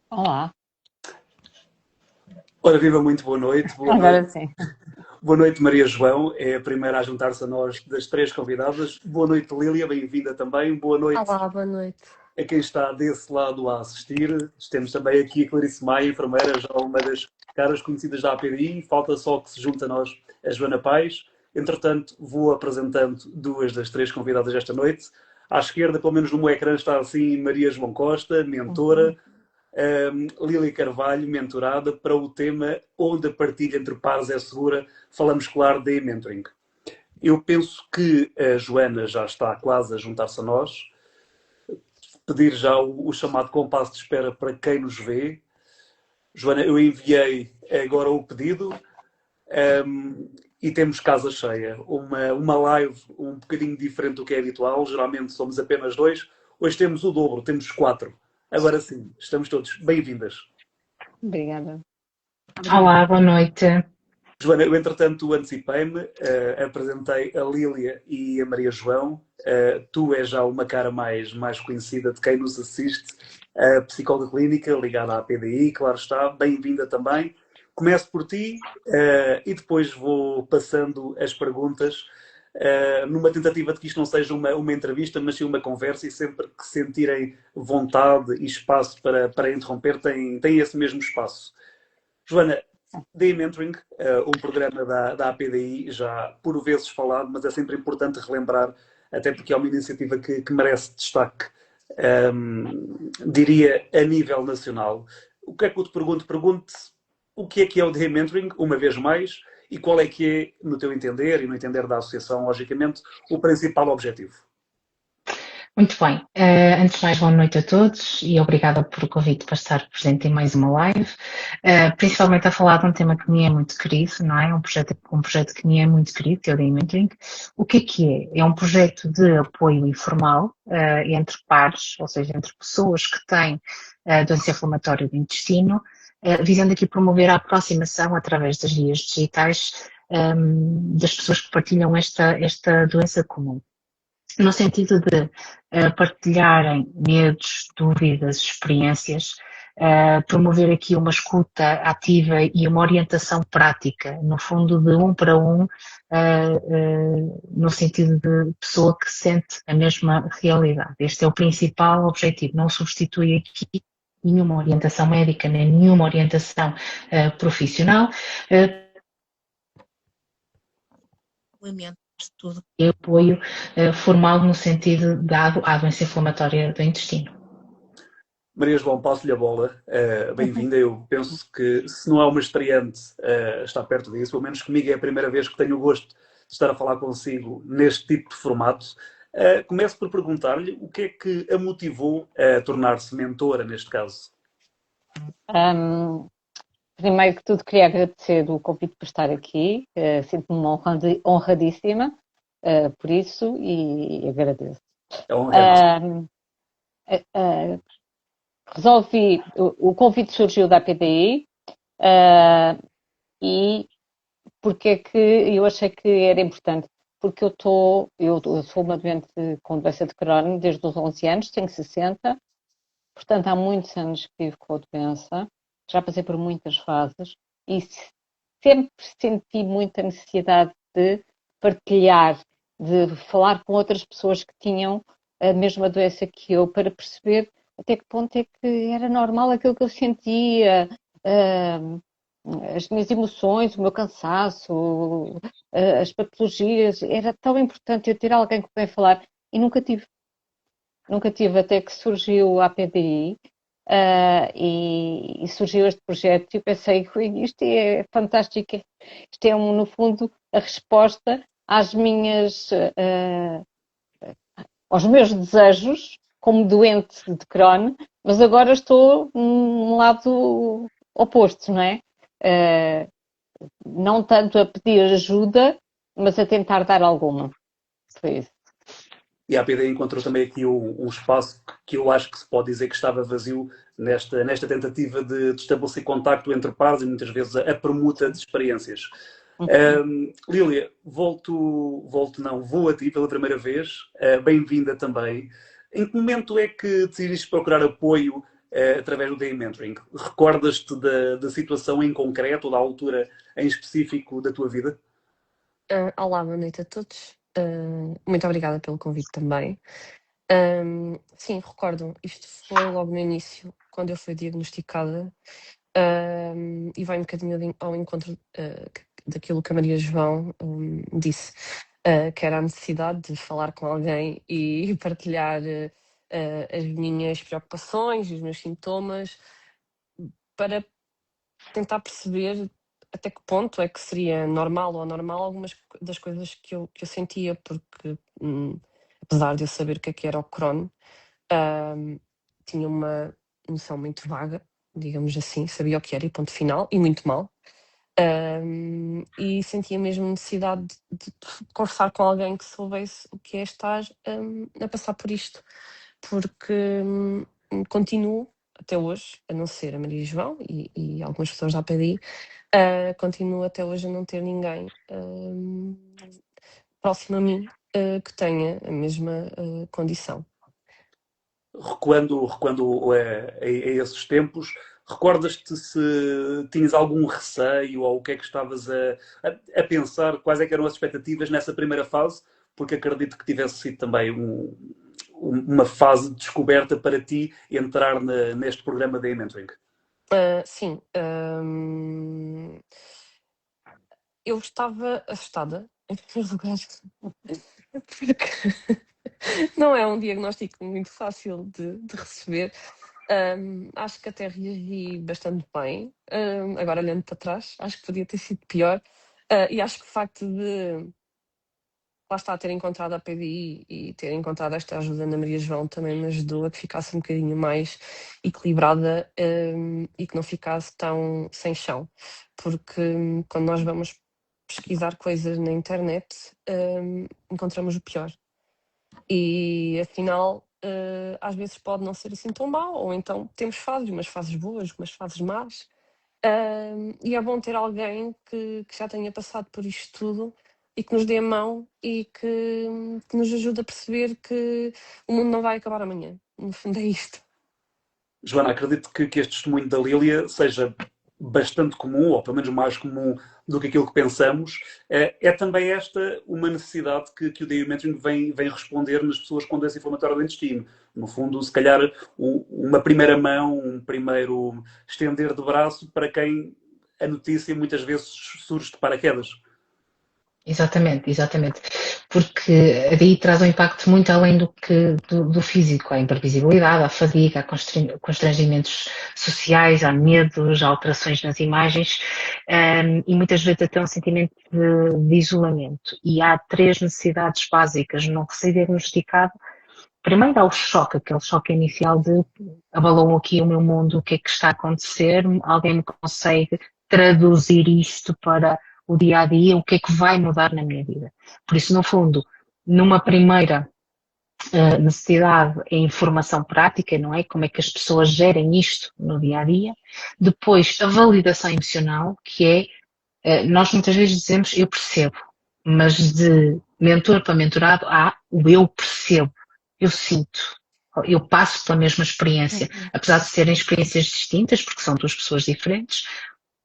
Olá, Ora, viva, muito boa noite. Boa noite. agora sim. Boa noite, Maria João. É a primeira a juntar-se a nós das três convidadas. Boa noite, Lília. Bem-vinda também. Boa noite Olá, boa noite. a quem está desse lado a assistir. Temos também aqui a Clarice Maia, enfermeira, já uma das caras conhecidas da APDI. Falta só que se junte a nós a Joana Paes. Entretanto, vou apresentando duas das três convidadas esta noite. À esquerda, pelo menos no meu ecrã, está assim Maria João Costa, mentora. Lília Carvalho, mentorada, para o tema onde a partilha entre pares é segura. Falamos, claro, de mentoring. Eu penso que a Joana já está quase a juntar-se a nós. Pedir já o chamado compasso de espera para quem nos vê. Joana, eu enviei agora o pedido e temos casa cheia. Uma live um bocadinho diferente do que é habitual. Geralmente somos apenas dois. Hoje temos o dobro, temos quatro. Agora sim, estamos todos bem-vindas. Obrigada. Olá, boa noite. Joana, eu entretanto antecipei-me, apresentei a Lília e a Maria João. Tu és já uma cara mais conhecida de quem nos assiste, psicóloga clínica ligada à PDI, claro está, bem-vinda também. Começo por ti e depois vou passando as perguntas numa tentativa de que isto não seja uma entrevista, mas sim uma conversa, e sempre que sentirem vontade e espaço para interromper, têm esse mesmo espaço. Joana, Day Mentoring, um programa da APDI, já por vezes falado, mas é sempre importante relembrar, até porque é uma iniciativa que merece destaque, diria, a nível nacional. O que é que eu te pergunto? Pergunte o que é o Day Mentoring, uma vez mais, e qual é que é, no teu entender e no entender da associação, logicamente, o principal objetivo. Muito bem. Antes de mais, boa noite a todos e obrigada por o convite para estar presente em mais uma live. Principalmente a falar de um tema que me é muito querido, não é? Um projeto que me é muito querido, que é o Day Mentoring. O que é? É um projeto de apoio informal entre pares, ou seja, entre pessoas que têm doença inflamatória do intestino, visando aqui promover a aproximação através das vias digitais das pessoas que partilham esta doença comum. No sentido de partilharem medos, dúvidas, experiências, promover aqui uma escuta ativa e uma orientação prática, no fundo de um para um, no sentido de pessoa que sente a mesma realidade. Este é o principal objetivo, não substitui aqui nenhuma orientação médica, nem nenhuma orientação profissional. Tudo é apoio formal no sentido dado à doença inflamatória do intestino. Maria João, passo-lhe a bola. Bem-vinda. Eu penso que, se não é uma estreante, está perto disso. Pelo menos comigo é a primeira vez que tenho o gosto de estar a falar consigo neste tipo de formato. Começo por perguntar-lhe o que é que a motivou a tornar-se mentora, neste caso. Primeiro que tudo, queria agradecer o convite por estar aqui. Sinto-me honradíssima por isso e agradeço. É honra. Resolvi, o convite surgiu da PDI e porque é que eu achei que era importante? Porque eu sou uma doente com doença de Crohn desde os 11 anos, tenho 60, portanto há muitos anos que vivo com a doença, já passei por muitas fases e sempre senti muita necessidade de partilhar, de falar com outras pessoas que tinham a mesma doença que eu, para perceber até que ponto é que era normal aquilo que eu sentia, as minhas emoções, o meu cansaço, as patologias. Era tão importante eu ter alguém com quem falar e nunca tive. Nunca tive, até que surgiu a PDI e surgiu este projeto e eu pensei, isto é fantástico, isto é, no fundo, a resposta às aos meus desejos como doente de Crohn, mas agora estou num lado oposto, não é? Não tanto a pedir ajuda, mas a tentar dar alguma. Foi isso. E a APD encontrou também aqui um espaço que eu acho que se pode dizer que estava vazio nesta tentativa de estabelecer contacto entre pares e muitas vezes a permuta de experiências. Lília, vou a ti pela primeira vez. Bem-vinda também. Em que momento é que decidiste procurar apoio através do Day Mentoring. Recordas-te da situação em concreto, da altura em específico da tua vida? Olá, boa noite a todos. Muito obrigada pelo convite também. Sim, recordo, isto foi logo no início, quando eu fui diagnosticada, e vai um bocadinho ao encontro daquilo que a Maria João disse, que era a necessidade de falar com alguém e partilhar as minhas preocupações, os meus sintomas, para tentar perceber até que ponto é que seria normal ou anormal algumas das coisas que eu sentia, porque apesar de eu saber o que era o Crohn, tinha uma noção muito vaga, digamos assim, sabia o que era e ponto final, e muito mal. E sentia mesmo necessidade de conversar com alguém que soubesse o que é estar a passar por isto, porque continuo até hoje a não ser a Maria João e algumas pessoas da APDI, continuo até hoje a não ter ninguém próximo a mim que tenha a mesma condição. Recuando a esses tempos, recordas-te se tinhas algum receio ou o que é que estavas a pensar, quais é que eram as expectativas nessa primeira fase? Porque acredito que tivesse sido também uma fase de descoberta para ti entrar neste programa de mentoring. Sim. Eu estava assustada, em primeiro lugar, porque não é um diagnóstico muito fácil de receber. Acho que até reagi bastante bem. Agora, olhando para trás, acho que podia ter sido pior. E acho que o facto de lá está, ter encontrado a PDI e ter encontrado esta ajuda na Maria João também me ajudou a que ficasse um bocadinho mais equilibrada e que não ficasse tão sem chão. Porque quando nós vamos pesquisar coisas na internet, encontramos o pior. E afinal, às vezes pode não ser assim tão mal, ou então temos fases, umas fases boas, umas fases más. E é bom ter alguém que já tenha passado por isto tudo e que nos dê a mão e que nos ajude a perceber que o mundo não vai acabar amanhã. No fundo é isto. Joana, acredito que este testemunho da Lília seja bastante comum, ou pelo menos mais comum do que aquilo que pensamos. É também esta uma necessidade que o Day Mentoring vem responder nas pessoas com doença inflamatória do intestino. No fundo, se calhar, uma primeira mão, um primeiro estender de braço para quem a notícia muitas vezes surge de paraquedas. Exatamente, exatamente. Porque daí traz um impacto muito além do físico, há imprevisibilidade, há fadiga, há constrangimentos sociais, há medos, há alterações nas imagens e muitas vezes até um sentimento de isolamento. E há três necessidades básicas no recém-diagnosticado. Primeiro há o choque, aquele choque inicial de abalou aqui o meu mundo, o que é que está a acontecer, alguém me consegue traduzir isto para o dia a dia, o que é que vai mudar na minha vida. Por isso, no fundo, numa primeira necessidade é informação prática, não é? Como é que as pessoas gerem isto no dia a dia. Depois, a validação emocional, que é, nós muitas vezes dizemos eu percebo, mas de mentor para mentorado há o eu percebo, eu sinto. Eu passo pela mesma experiência, apesar de serem experiências distintas, porque são duas pessoas diferentes,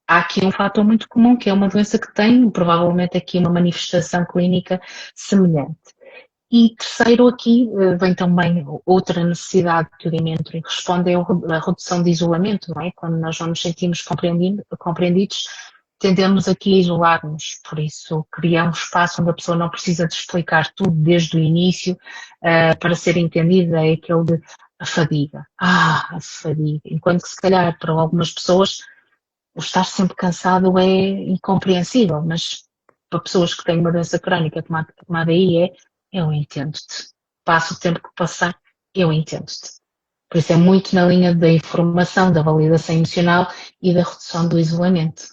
há aqui um fator muito comum, que é uma doença que tem provavelmente aqui uma manifestação clínica semelhante. E terceiro aqui vem também outra necessidade que o Mentoring responde, é a redução de isolamento, não é? Quando nós não nos sentimos compreendidos, tendemos aqui a isolar-nos, por isso criar um espaço onde a pessoa não precisa de explicar tudo desde o início para ser entendida, é aquele de a fadiga. A fadiga. Enquanto que se calhar para algumas pessoas o estar sempre cansado é incompreensível, mas para pessoas que têm uma doença crónica tomada aí eu entendo-te. Passo o tempo que passar, eu entendo-te. Por isso é muito na linha da informação, da validação emocional e da redução do isolamento.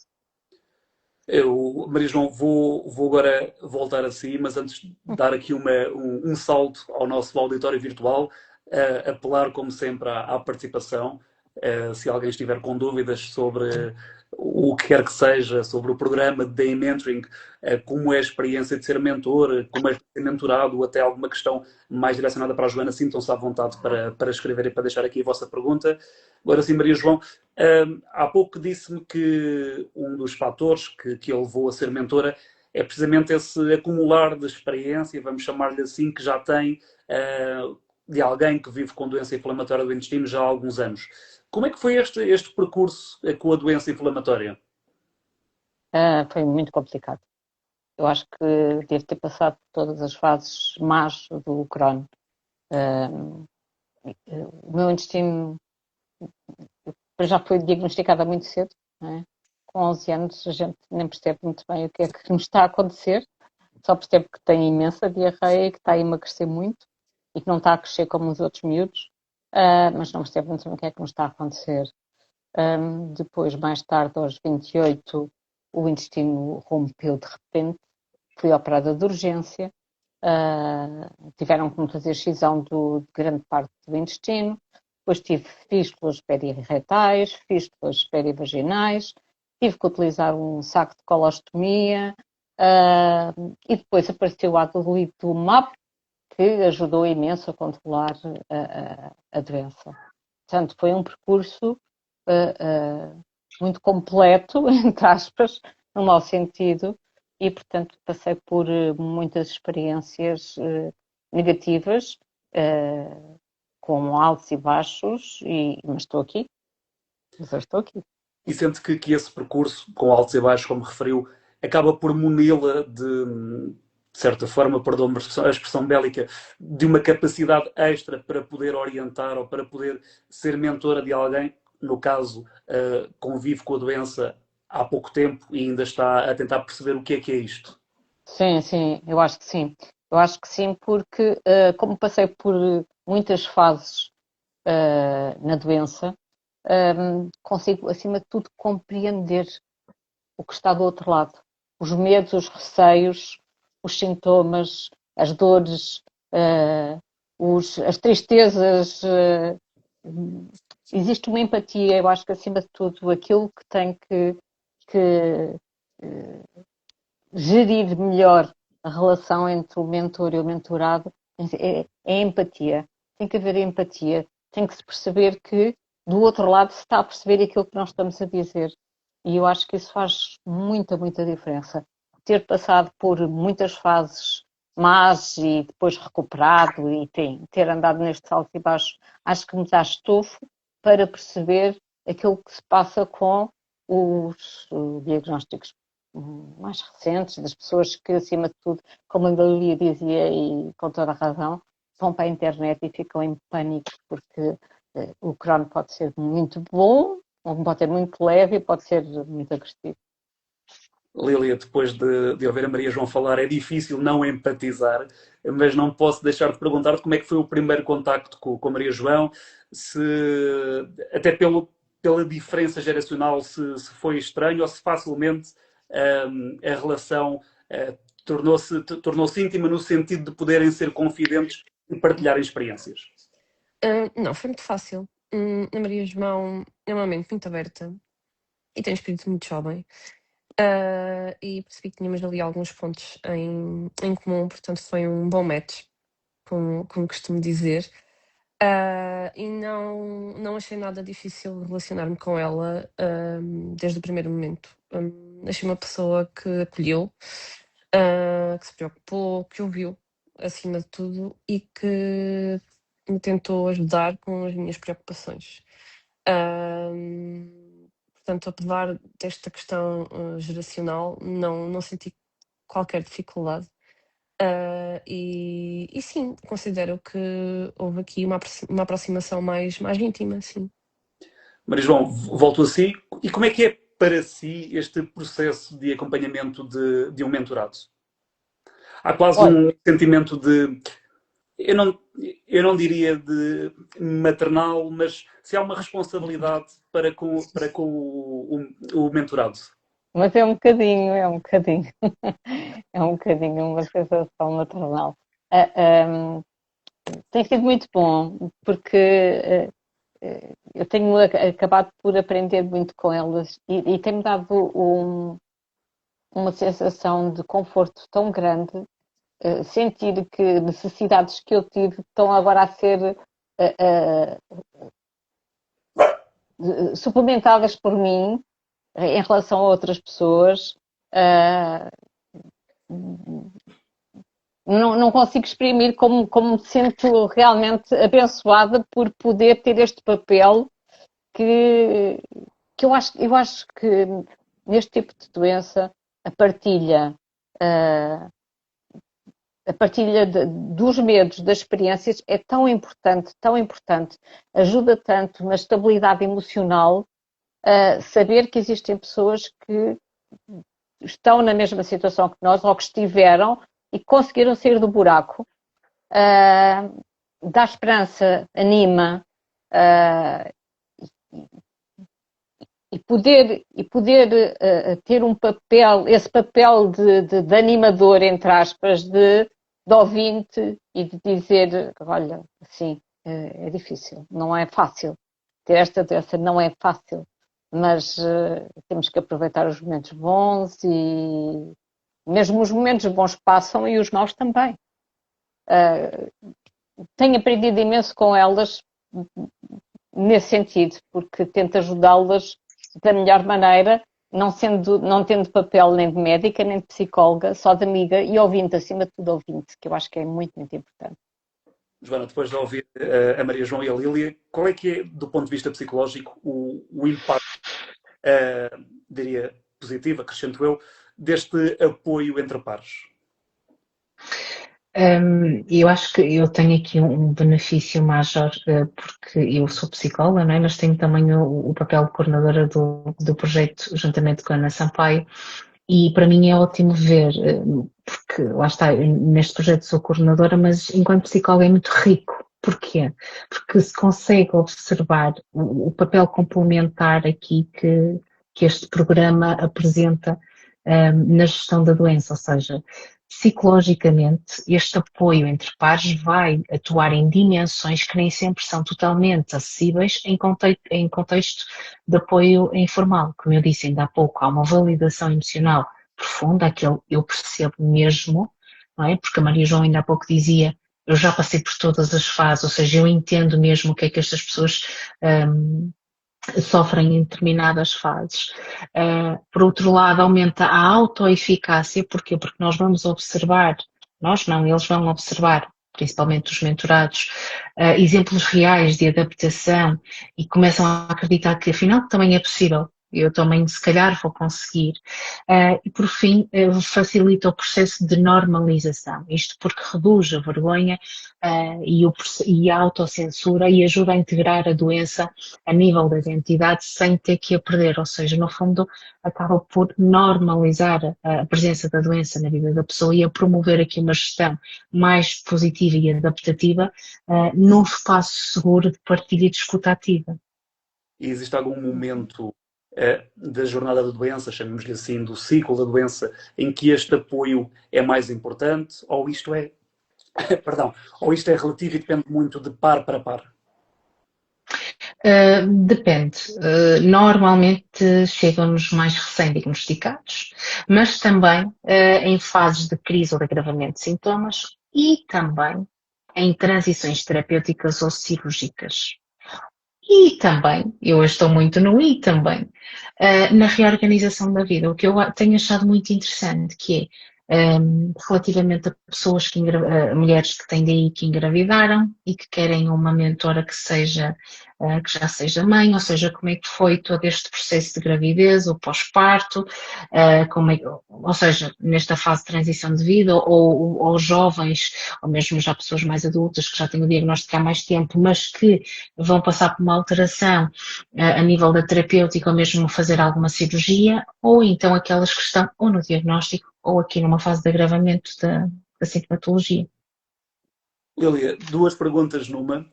Eu, Maria João, vou agora voltar a si, mas antes de dar aqui um salto ao nosso auditório virtual, apelar, como sempre, à participação. Se alguém estiver com dúvidas sobre o que quer que seja, sobre o programa de Day Mentoring, como é a experiência de ser mentor, como é ser mentorado, até alguma questão mais direcionada para a Joana, sintam-se à vontade para escrever e para deixar aqui a vossa pergunta. Agora sim, Maria João, há pouco disse-me que um dos fatores que a levou a ser mentora é precisamente esse acumular de experiência, vamos chamar-lhe assim, que já tem de alguém que vive com doença inflamatória do intestino já há alguns anos. Como é que foi este percurso com a doença inflamatória? Foi muito complicado. Eu acho que devo ter passado por todas as fases más do Crohn. O meu intestino já foi diagnosticado há muito cedo, não é? Com 11 anos a gente nem percebe muito bem o que é que nos está a acontecer, só percebe que tem imensa diarreia e que está a emagrecer muito e que não está a crescer como os outros miúdos, mas não percebe muito bem o que é que nos está a acontecer. Depois, mais tarde, aos 28, o intestino rompeu de repente, fui operada de urgência, tiveram que me fazer excisão de grande parte do intestino, depois tive fístulas periretais, fístulas perivaginais, tive que utilizar um saco de colostomia, e depois apareceu a adalimumab, que ajudou imenso a controlar a doença. Portanto, foi um percurso muito completo, entre aspas, no mau sentido, e, portanto, passei por muitas experiências negativas, com altos e baixos, mas estou aqui. Mas eu estou aqui. E sente que esse percurso, com altos e baixos, como referiu, acaba por muni-la de certa forma, perdão-me a expressão bélica, de uma capacidade extra para poder orientar ou para poder ser mentora de alguém, no caso, convive com a doença há pouco tempo e ainda está a tentar perceber o que é isto? Sim, eu acho que sim. Eu acho que sim, porque como passei por muitas fases na doença, consigo, acima de tudo, compreender o que está do outro lado. Os medos, os receios, os sintomas, as dores, as tristezas. Existe uma empatia, eu acho que acima de tudo, aquilo que tem que gerir melhor a relação entre o mentor e o mentorado é a empatia. Tem que haver empatia. Tem que se perceber que do outro lado se está a perceber aquilo que nós estamos a dizer. E eu acho que isso faz muita diferença. Ter passado por muitas fases más e depois recuperado e ter andado nestes altos e baixos, acho que me dá estofo para perceber aquilo que se passa com os diagnósticos mais recentes, das pessoas que, acima de tudo, como a Lilia dizia, e com toda a razão, vão para a internet e ficam em pânico, porque o Crohn pode ser muito bom, ou pode ser muito leve e pode ser muito agressivo. Lília, depois de ouvir a Maria João falar, é difícil não empatizar, mas não posso deixar de perguntar-te como é que foi o primeiro contacto com a Maria João, se até pela diferença geracional, se foi estranho ou se facilmente a relação tornou-se íntima no sentido de poderem ser confidentes e partilharem experiências. Não, foi muito fácil. A Maria João é uma mente muito aberta e tem um espírito muito jovem. E percebi que tínhamos ali alguns pontos em comum, portanto foi um bom match, como costumo dizer. E não achei nada difícil relacionar-me com ela desde o primeiro momento. Achei uma pessoa que acolheu, que se preocupou, que ouviu, acima de tudo, e que me tentou ajudar com as minhas preocupações. Portanto, apesar desta questão geracional, não senti qualquer dificuldade. E sim, considero que houve aqui uma aproximação mais íntima, sim. Maria João, volto a si. E como é que é para si este processo de acompanhamento de um mentorado? Há quase um sentimento de, eu não diria de maternal, mas se há uma responsabilidade para com o mentorado. Mas é um bocadinho, é um bocadinho uma sensação maternal. Tem sido muito bom, porque eu tenho acabado por aprender muito com elas e tem-me dado uma sensação de conforto tão grande, sentir que necessidades que eu tive estão agora a ser suplementadas por mim em relação a outras pessoas. Não consigo exprimir como me sinto realmente abençoada por poder ter este papel que eu acho que neste tipo de doença a partilha dos medos, das experiências é tão importante, ajuda tanto na estabilidade emocional, saber que existem pessoas que estão na mesma situação que nós ou que estiveram e conseguiram sair do buraco. Dá esperança, anima, e poder ter um papel, esse papel de animador, entre aspas, de ouvinte e de dizer, olha, sim, é difícil, não é fácil. Ter esta doença não é fácil, mas temos que aproveitar os momentos bons e mesmo os momentos bons passam e os maus também. Tenho aprendido imenso com elas nesse sentido, porque tento ajudá-las da melhor maneira, não tendo papel nem de médica, nem de psicóloga, só de amiga e ouvinte, acima de tudo ouvinte, que eu acho que é muito, muito importante. Joana, depois de ouvir a Maria João e a Lília, qual é que é, do ponto de vista psicológico, o impacto, diria, positivo, acrescento eu, deste apoio entre pares? Eu acho que eu tenho aqui um benefício maior, porque eu sou psicóloga, não é? Mas tenho também o papel de coordenadora do projeto juntamente com a Ana Sampaio, e para mim é ótimo ver, porque lá está, neste projeto sou coordenadora, mas enquanto psicóloga é muito rico. Porquê? Porque se consegue observar o papel complementar aqui que este programa apresenta na gestão da doença, ou seja, psicologicamente, este apoio entre pares vai atuar em dimensões que nem sempre são totalmente acessíveis em contexto de apoio informal. Como eu disse ainda há pouco, há uma validação emocional profunda, aquele eu percebo mesmo, não é? Porque a Maria João ainda há pouco dizia, eu já passei por todas as fases, ou seja, eu entendo mesmo o que é que estas pessoas sofrem em determinadas fases. Por outro lado, aumenta a autoeficácia, porquê? Porque nós vamos observar, nós não, eles vão observar, principalmente os mentorados, exemplos reais de adaptação e começam a acreditar que afinal também é possível. Eu também, se calhar, vou conseguir. E, por fim, facilita o processo de normalização. Isto porque reduz a vergonha e a autocensura e ajuda a integrar a doença a nível da identidade sem ter que a perder. Ou seja, no fundo, acaba por normalizar a presença da doença na vida da pessoa e a promover aqui uma gestão mais positiva e adaptativa num espaço seguro de partilha e de escuta ativa. E existe algum momento da jornada da doença, chamemos-lhe assim, do ciclo da doença, em que este apoio é mais importante, ou isto é, ou isto é relativo e depende muito de par para par? Depende. Normalmente chegam-nos mais recém-diagnosticados, mas também em fases de crise ou de agravamento de sintomas e também em transições terapêuticas ou cirúrgicas. E também, eu estou muito no e também, na reorganização da vida. O que eu tenho achado muito interessante, que é relativamente a pessoas mulheres que têm daí que engravidaram e que querem uma mentora que já seja mãe, ou seja, como é que foi todo este processo de gravidez, o pós-parto, ou seja, nesta fase de transição de vida, ou jovens, ou mesmo já pessoas mais adultas que já têm o diagnóstico há mais tempo, mas que vão passar por uma alteração a nível da terapêutica ou mesmo fazer alguma cirurgia, ou então aquelas que estão ou no diagnóstico ou aqui numa fase de agravamento da sintomatologia. Lília, duas perguntas numa.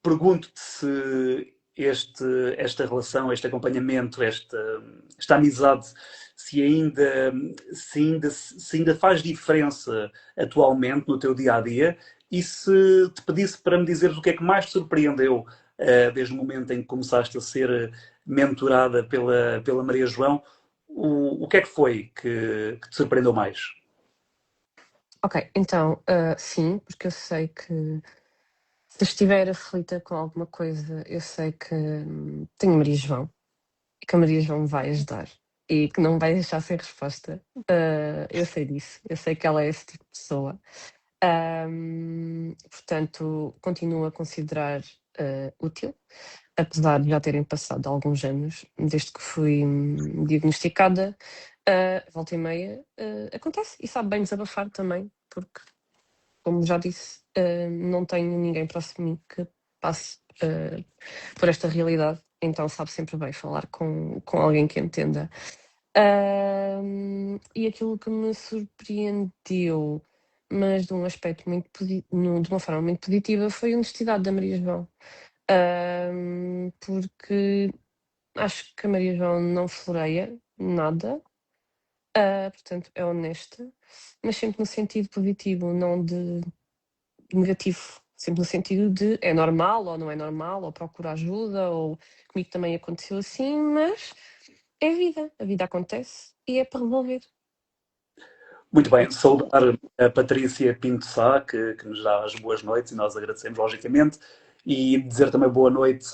Pergunto-te se esta relação, este acompanhamento, esta amizade, se ainda faz diferença atualmente no teu dia-a-dia, e se te pedisse para me dizeres o que é que mais te surpreendeu desde o momento em que começaste a ser mentorada pela Maria João. O que é que foi que te surpreendeu mais? Ok, então, sim, porque eu sei que se estiver aflita com alguma coisa, eu sei que tenho Maria João e que a Maria João me vai ajudar e que não vai deixar sem resposta. Eu sei disso, eu sei que ela é esse tipo de pessoa. Portanto, continuo a considerar útil, apesar de já terem passado alguns anos desde que fui diagnosticada. Volta e meia acontece e sabe bem desabafar também, porque, como já disse, não tenho ninguém próximo de mim que passe por esta realidade, então sabe sempre bem falar com alguém que entenda. E aquilo que me surpreendeu, mas de um aspecto muito de uma forma muito positiva, foi a honestidade da Maria João. Porque acho que a Maria João não floreia nada, portanto é honesta, mas sempre no sentido positivo, não de negativo. Sempre no sentido de é normal ou não é normal, ou procura ajuda, ou comigo também aconteceu assim, mas é a vida acontece e é para resolver. Muito bem, saudar a Patrícia Pinto Sá, que nos dá as boas noites, e nós agradecemos, logicamente, e dizer também boa noite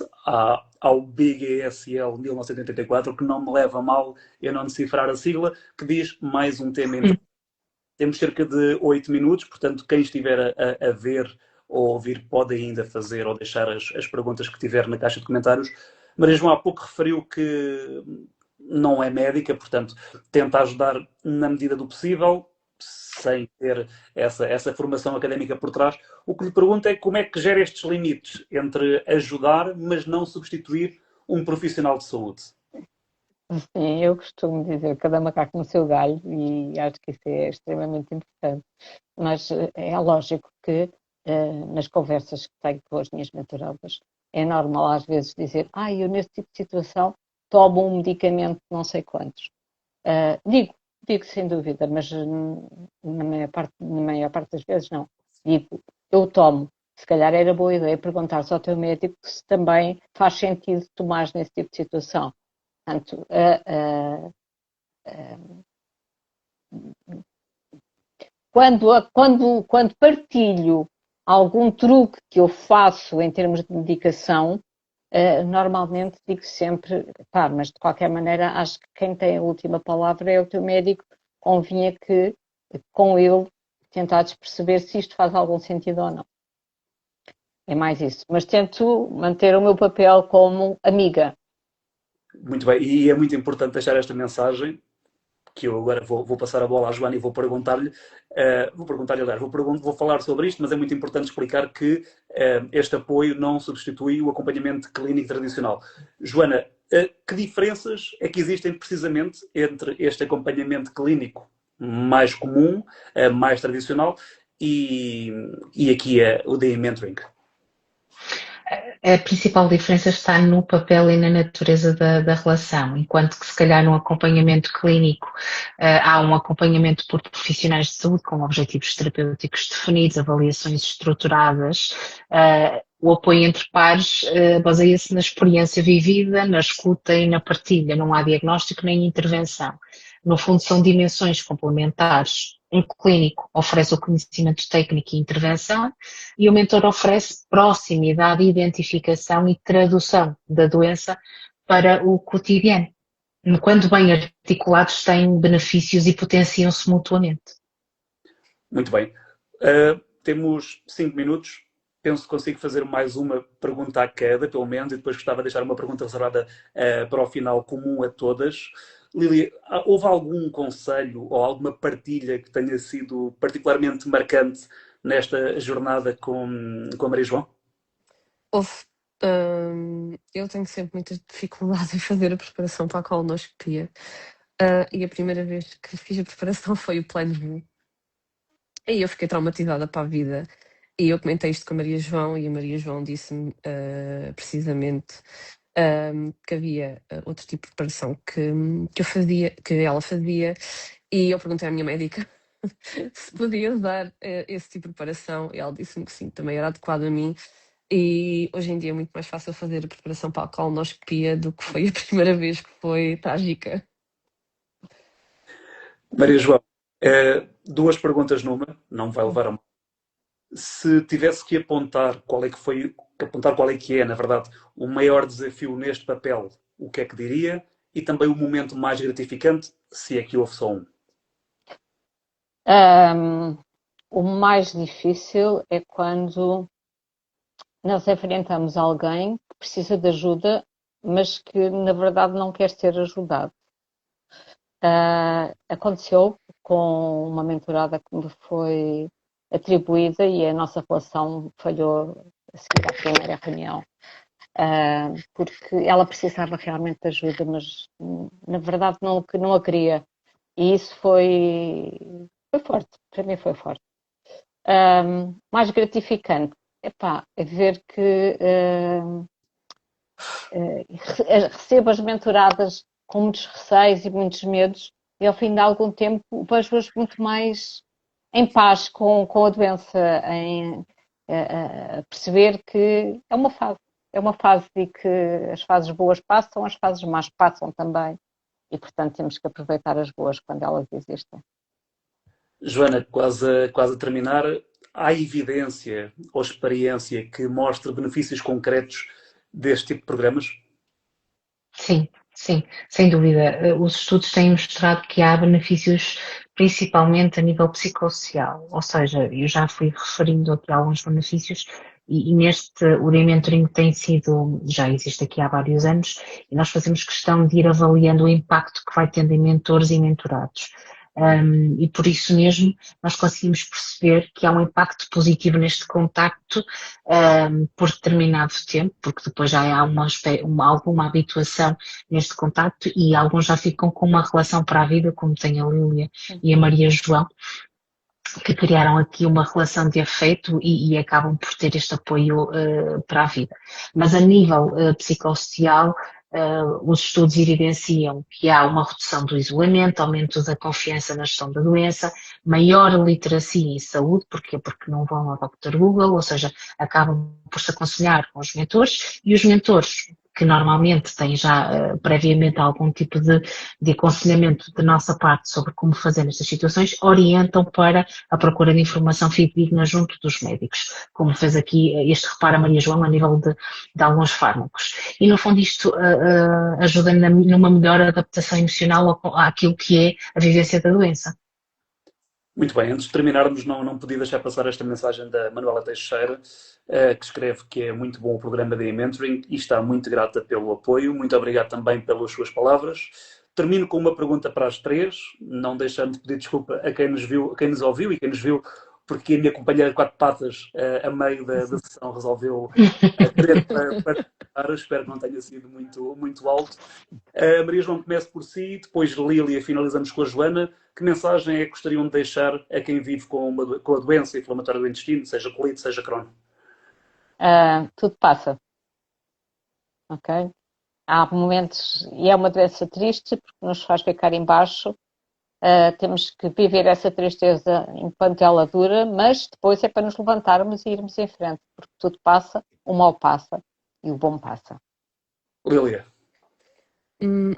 ao Big ESL 1984, que não me leva a mal eu não decifrar a sigla, que diz mais um tema entre. Temos cerca de 8 minutos, portanto, quem estiver a ver ou ouvir pode ainda fazer ou deixar as perguntas que tiver na caixa de comentários. Maria João há pouco referiu que não é médica, portanto, tenta ajudar na medida do possível, sem ter essa formação académica por trás. O que lhe pergunto é como é que gera estes limites entre ajudar, mas não substituir um profissional de saúde. Sim, eu costumo dizer cada macaco no seu galho e acho que isso é extremamente importante. Mas é lógico que nas conversas que tenho com as minhas mentoradas é normal às vezes dizer eu nesse tipo de situação tomo um medicamento não sei quantos. Digo sem dúvida, mas na maior parte das vezes não. Digo, eu tomo. Se calhar era boa ideia perguntar ao teu médico se também faz sentido tomar nesse tipo de situação. Portanto, quando partilho algum truque que eu faço em termos de medicação, normalmente digo sempre, mas de qualquer maneira acho que quem tem a última palavra é o teu médico, convinha que com ele tentares perceber se isto faz algum sentido ou não. É mais isso, mas tento manter o meu papel como amiga. Muito bem, e é muito importante deixar esta mensagem, que eu agora vou passar a bola à Joana e vou perguntar-lhe, aliás, vou falar sobre isto, mas é muito importante explicar que este apoio não substitui o acompanhamento clínico tradicional. Joana, que diferenças é que existem precisamente entre este acompanhamento clínico mais comum, mais tradicional, e aqui o DI Mentoring? A principal diferença está no papel e na natureza da relação, enquanto que se calhar num acompanhamento clínico há um acompanhamento por profissionais de saúde com objetivos terapêuticos definidos, avaliações estruturadas, o apoio entre pares baseia-se na experiência vivida, na escuta e na partilha, não há diagnóstico nem intervenção. No fundo são dimensões complementares. Um clínico oferece o conhecimento técnico e intervenção e o mentor oferece proximidade, identificação e tradução da doença para o cotidiano. Quando bem articulados, têm benefícios e potenciam-se mutuamente. Muito bem. Temos 5 minutos. Penso que consigo fazer mais uma pergunta a cada, pelo menos, e depois gostava de deixar uma pergunta reservada para o final comum a todas. Lili, houve algum conselho ou alguma partilha que tenha sido particularmente marcante nesta jornada com a Maria João? Houve. Eu tenho sempre muita dificuldade em fazer a preparação para a colonoscopia. E a primeira vez que fiz a preparação foi o plano B. E eu fiquei traumatizada para a vida. E eu comentei isto com a Maria João e a Maria João disse-me precisamente que havia outro tipo de preparação que eu fazia, que ela fazia, e eu perguntei à minha médica se podia usar esse tipo de preparação e ela disse-me que sim, também era adequado a mim. E hoje em dia é muito mais fácil fazer a preparação para a colonoscopia do que foi a primeira vez, que foi trágica. Maria João, duas perguntas numa, não vai levar a mal. Se tivesse que apontar qual é que é, na verdade, o maior desafio neste papel, o que é que diria? E também o momento mais gratificante, se é que houve só um. O mais difícil é quando nós enfrentamos alguém que precisa de ajuda, mas que na verdade não quer ser ajudado. Aconteceu com uma mentorada que me foi atribuída e a nossa relação falhou a seguir à primeira reunião. Porque ela precisava realmente de ajuda, mas na verdade não a queria. E isso foi forte, para mim foi forte. Mais gratificante, é ver que recebo as mentoradas com muitos receios e muitos medos e ao fim de algum tempo vejo-as muito mais em paz com a doença, em perceber que é uma fase e que as fases boas passam, as fases más passam também e portanto temos que aproveitar as boas quando elas existem. Joana, quase a terminar, há evidência ou experiência que mostre benefícios concretos deste tipo de programas? Sim, sim, sem dúvida. Os estudos têm mostrado que há benefícios principalmente a nível psicossocial, ou seja, eu já fui referindo aqui alguns benefícios e o mentoring já existe aqui há vários anos e nós fazemos questão de ir avaliando o impacto que vai tendo em mentores e mentorados. E por isso mesmo nós conseguimos perceber que há um impacto positivo neste contacto por determinado tempo, porque depois já há alguma habituação neste contacto e alguns já ficam com uma relação para a vida, como tem a Lília e a Maria João, que criaram aqui uma relação de afeto e acabam por ter este apoio para a vida. Mas a nível psicossocial, os estudos evidenciam que há uma redução do isolamento, aumento da confiança na gestão da doença, maior literacia em saúde, porquê? Porque não vão ao Dr. Google, ou seja, acabam por se aconselhar com os mentores, e os mentores, que normalmente têm já previamente algum tipo de aconselhamento da nossa parte sobre como fazer nestas situações, orientam para a procura de informação fidedigna junto dos médicos, como fez aqui este reparo a Maria João a nível de alguns fármacos. E no fundo isto ajuda numa melhor adaptação emocional àquilo que é a vivência da doença. Muito bem, antes de terminarmos, não podia deixar passar esta mensagem da Manuela Teixeira, que escreve que é muito bom o programa de mentoring e está muito grata pelo apoio. Muito obrigado também pelas suas palavras. Termino com uma pergunta para as três, não deixando de pedir desculpa a quem nos ouviu e quem nos viu, porque a minha companheira de quatro patas, a meio da sessão, resolveu querer participar. Espero que não tenha sido muito alto. Maria João, comece por si, depois Lília, finalizamos com a Joana. Que mensagem é que gostariam de deixar a quem vive com a doença inflamatória do intestino, seja colite, seja Crohn? Tudo passa. Ok? Há momentos, e é uma doença triste, porque nos faz ficar em baixo. Temos que viver essa tristeza enquanto ela dura, mas depois é para nos levantarmos e irmos em frente, porque tudo passa, o mal passa e o bom passa. Lília.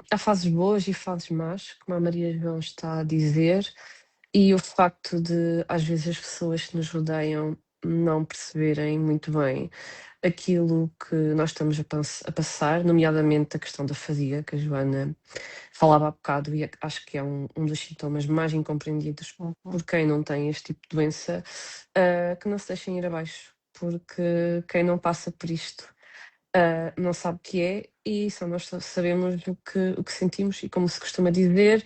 Há fases boas e fases más, como a Maria João está a dizer, e o facto de, às vezes, as pessoas que nos rodeiam não perceberem muito bem aquilo que nós estamos a passar, nomeadamente a questão da fadiga, que a Joana falava há bocado, e acho que é um dos sintomas mais incompreendidos por quem não tem este tipo de doença, que não se deixem ir abaixo, porque quem não passa por isto não sabe o que é, e só nós sabemos o que sentimos, e como se costuma dizer,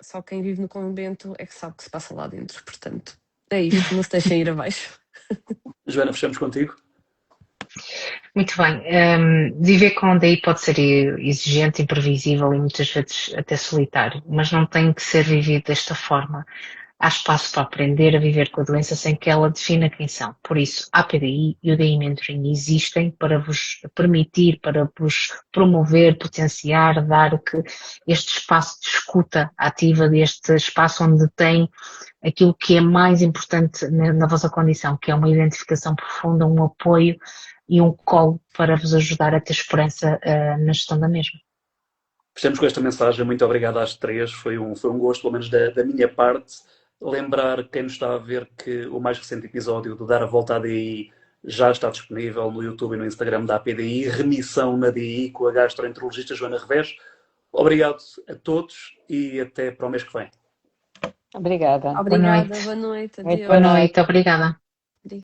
só quem vive no convento é que sabe o que se passa lá dentro. Portanto, é isto, não se deixem ir abaixo. Joana, fechamos contigo. Muito bem. Viver com DI pode ser exigente, imprevisível e muitas vezes até solitário, mas não tem que ser vivido desta forma. há espaço para aprender a viver com a doença sem que ela defina quem são. Por isso, a APDI e o DI Mentoring existem para vos permitir, para vos promover, potenciar, dar este espaço de escuta ativa, deste espaço onde tem aquilo que é mais importante na vossa condição, que é uma identificação profunda, um apoio e um colo para vos ajudar a ter esperança na gestão da mesma. Fechamos com esta mensagem. Muito obrigado às três. Foi um gosto, pelo menos da minha parte. Lembrar quem nos está a ver que o mais recente episódio do Dar a Volta à DI já está disponível no YouTube e no Instagram da APDI. Remissão na DI com a gastroenterologista Joana Revés. Obrigado a todos e até para o mês que vem. Obrigada. Obrigada, boa noite. Muito Adeus. Boa noite, obrigada.